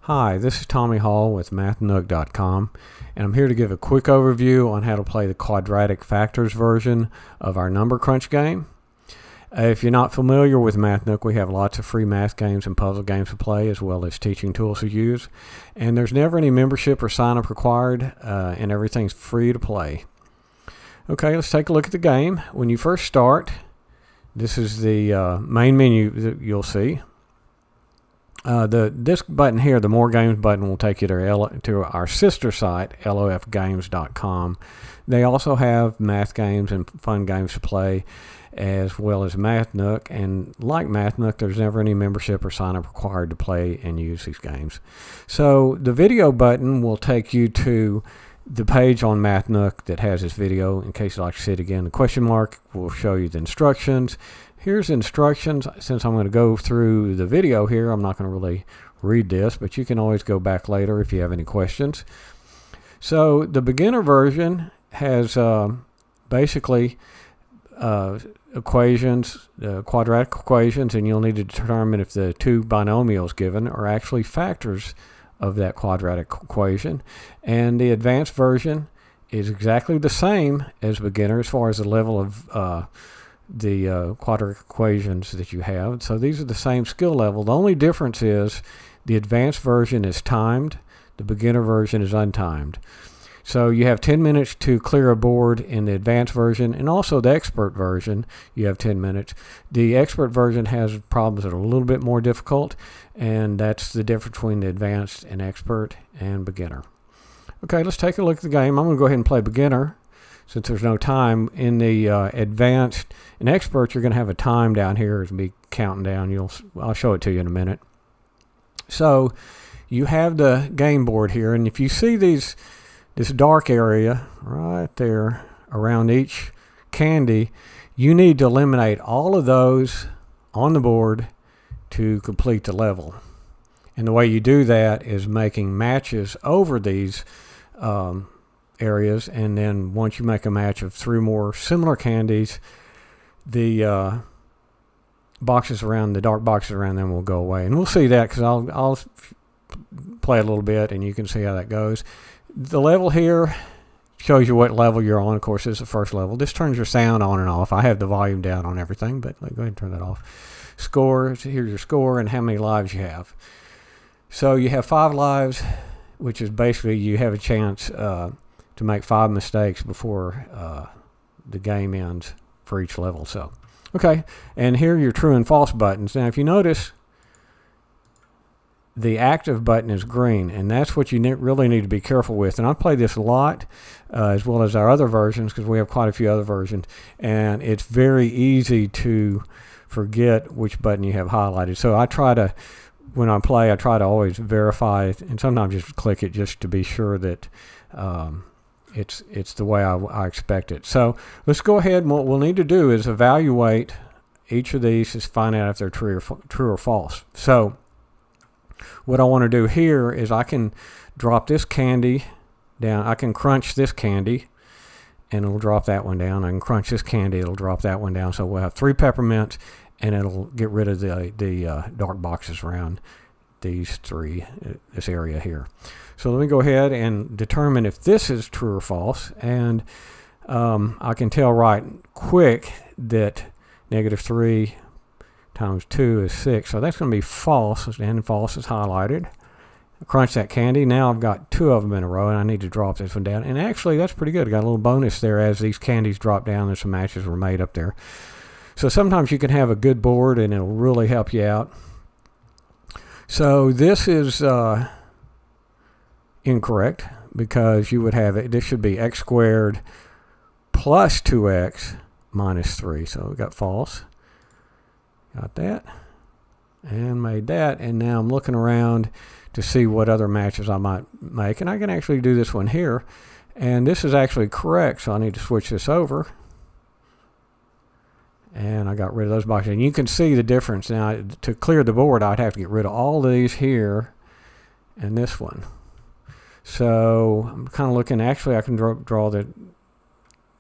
Hi, this is Tommy Hall with MathNook.com, and I'm here to give a quick overview on how to play the quadratic factors version of our number crunch game. If you're not familiar with MathNook, we have lots of free math games and puzzle games to play, as well as teaching tools to use. And there's never any membership or sign-up required, and everything's free to play. Okay, let's take a look at the game. When you first start, this is the main menu that you'll see. This button here, the More Games button, will take you to our sister site, lofgames.com. They also have math games and fun games to play, as well as MathNook. And like MathNook, there's never any membership or sign-up required to play and use these games. So the video button will take you to the page on MathNook that has this video, in case you'd like to see it again. The question mark will show you the instructions. Here's instructions. Since I'm going to go through the video here, I'm not going to really read this, but you can always go back later if you have any questions. So the beginner version has basically equations, quadratic equations, and you'll need to determine if the two binomials given are actually factors of that quadratic equation. And the advanced version is exactly the same as beginner as far as the level of the quadratic equations that you have. So these are the same skill level. The only difference is the advanced version is timed, the beginner version is untimed. So you have 10 minutes to clear a board in the advanced version, and also the expert version you have 10 minutes. The expert version has problems that are a little bit more difficult, and that's the difference between the advanced and expert and beginner. Okay, let's take a look at the game. I'm going to go ahead and play beginner since there's no time. In the advanced and expert, you're going to have a time down here. It'll be counting down. I'll show it to you in a minute. So you have the game board here, and if you see this dark area right there around each candy, you need to eliminate all of those on the board to complete the level. And the way you do that is making matches over these areas, and then once you make a match of 3 more similar candies, the dark boxes around them will go away. And we'll see that because I'll play a little bit and you can see how that goes. The level here shows you what level you're on. Of course, it's the first level. This turns your sound on and off. I have the volume down on everything, but go ahead and turn that off. Score, here's your score and how many lives you have. So you have 5 lives, which is basically you have a chance to make 5 mistakes before the game ends for each level. So, okay, and here are your true and false buttons. Now, if you notice, the active button is green, and that's what you really need to be careful with. And I've played this a lot, as well as our other versions, because we have quite a few other versions, and it's very easy to forget which button you have highlighted. So when I play, I try to always verify it, and sometimes just click it just to be sure that it's the way I expect it. So let's go ahead, and what we'll need to do is evaluate each of these to find out if they're true or false. So what I want to do here is I can drop this candy down. I can crunch this candy, and it'll drop that one down. I can crunch this candy, it'll drop that one down. So we'll have 3 peppermints, and it'll get rid of the dark boxes around this area here. So let me go ahead and determine if this is true or false. And I can tell right quick that -3 times 2 is 6. So that's going to be false, and false is highlighted. I crunch that candy. Now I've got 2 of them in a row, and I need to drop this one down. And actually, that's pretty good. I got a little bonus there as these candies drop down. There's some matches were made up there. So sometimes you can have a good board, and it'll really help you out. So this is incorrect, because you would have it. This should be x squared plus 2x minus 3. So we got false. Got that, and made that, and now I'm looking around to see what other matches I might make, and I can actually do this one here, and this is actually correct, so I need to switch this over, and I got rid of those boxes, and you can see the difference. Now, to clear the board, I'd have to get rid of all these here and this one. So I'm kind of looking, actually I can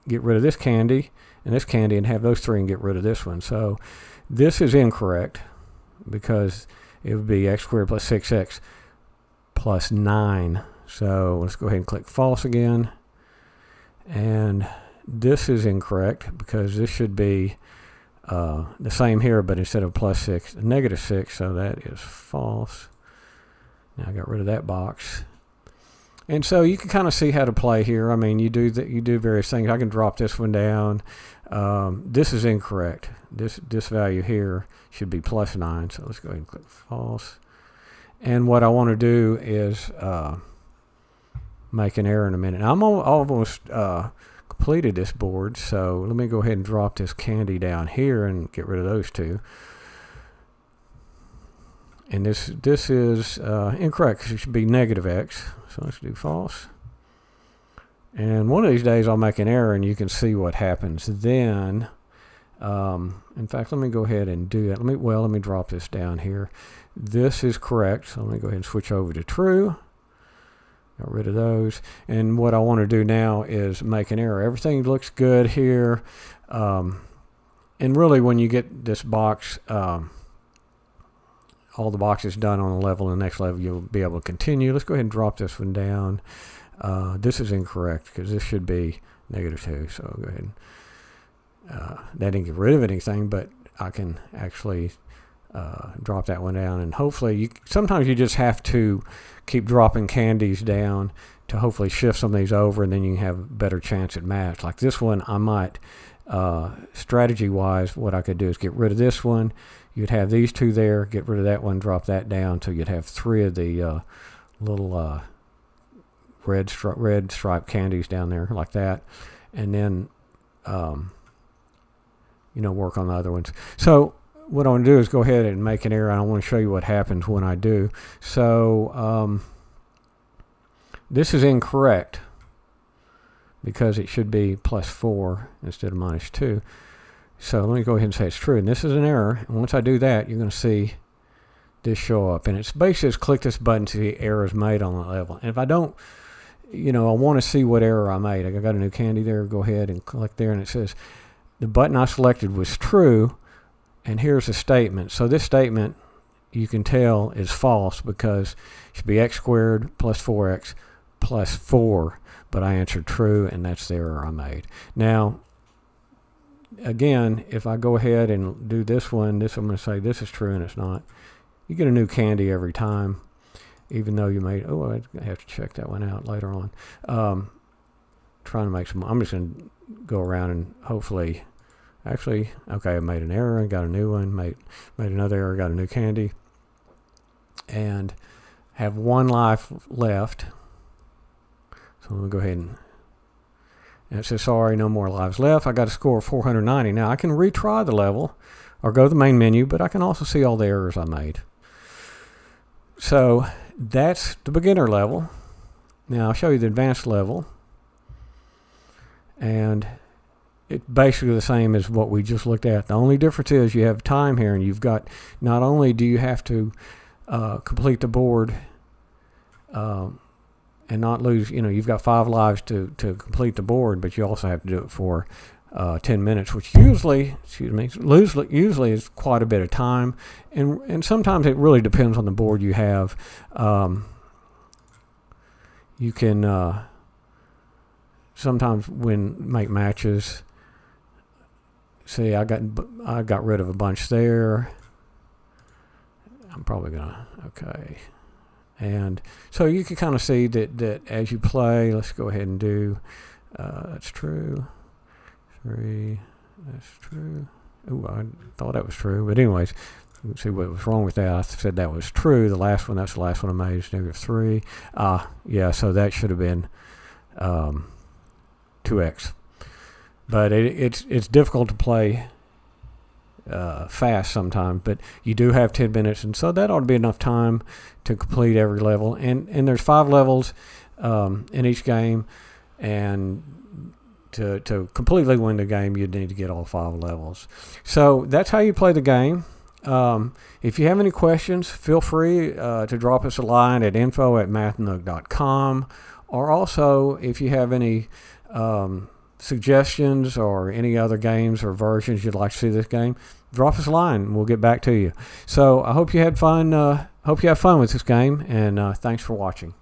get rid of this candy and have those 3 and get rid of this one. So this is incorrect, because it would be x squared plus 6x plus 9. So let's go ahead and click false again. And this is incorrect because this should be the same here, but instead of plus 6, negative 6. So that is false. Now I got rid of that box. And so you can kind of see how to play here. I mean, you do various things. I can drop this one down. This is incorrect. This value here should be plus 9. So let's go ahead and click false. And what I want to do is make an error in a minute. I'm almost completed this board, so let me go ahead and drop this candy down here and get rid of those two. And this is incorrect because it should be negative x. So let's do false. And one of these days I'll make an error and you can see what happens then. In fact, let me go ahead and do that. Let me drop this down here. This is correct, so let me go ahead and switch over to true. Got rid of those. And what I want to do now is make an error. Everything looks good here. And really when you get this box, all the boxes done on the level, and the next level you'll be able to continue. Let's go ahead and drop this one down. This is incorrect because this should be negative 2. So I'll go ahead and that didn't get rid of anything, but I can actually drop that one down. And hopefully sometimes you just have to keep dropping candies down to hopefully shift some of these over, and then you can have a better chance at match. Like this one, I might strategy wise, what I could do is get rid of this one. You'd have these two there, get rid of that one, drop that down, so you'd have 3 of the little red striped candies down there like that, and then work on the other ones. So what I want to do is go ahead and make an error, and I want to show you what happens when I do. So this is incorrect because it should be plus 4 instead of minus 2. So let me go ahead and say it's true, and this is an error. And once I do that, you're going to see this show up, and it's basically just click this button to see errors made on the level. And if I don't, I want to see what error I made. I got a new candy there. Go ahead and click there, and it says the button I selected was true, and here's a statement. So this statement, you can tell, is false because it should be x squared plus 4x plus 4, but I answered true, and that's the error I made. Now, again, if I go ahead and do this one, I'm going to say this is true and it's not. You get a new candy every time, even though you made, I have to check that one out later on. Trying to make some, I'm just going to go around and hopefully, okay, I made an error and got a new one, made another error, got a new candy, and have 1 life left. So I'm going to go ahead and it says, sorry, no more lives left. I got a score of 490. Now I can retry the level or go to the main menu, but I can also see all the errors I made. So that's the beginner level. Now I'll show you the advanced level. And it's basically the same as what we just looked at. The only difference is you have time here, and you've got, not only do you have to complete the board and not lose, you've got 5 lives to complete the board, but you also have to do it for 10 minutes, which usually is quite a bit of time, and sometimes it really depends on the board you have. You can sometimes make matches. See, I got rid of a bunch there. I'm probably gonna, okay. And so you can kind of see that as you play. Let's go ahead and do, that's true. 3, that's true. Ooh, I thought that was true. But anyways, let's see what was wrong with that. I said that was true. The last one, that's the last one I made, is -3. Yeah, so that should have been 2x. But it's difficult to play fast sometimes, but you do have 10 minutes, and so that ought to be enough time to complete every level. And there's 5 levels in each game, and to completely win the game, you'd need to get all 5 levels. So that's how you play the game. If you have any questions, feel free to drop us a line at info@mathnook.com, or also if you have any suggestions or any other games or versions you'd like to see this game, drop us a line and we'll get back to you. So I hope you had fun. Hope you have fun with this game, and thanks for watching.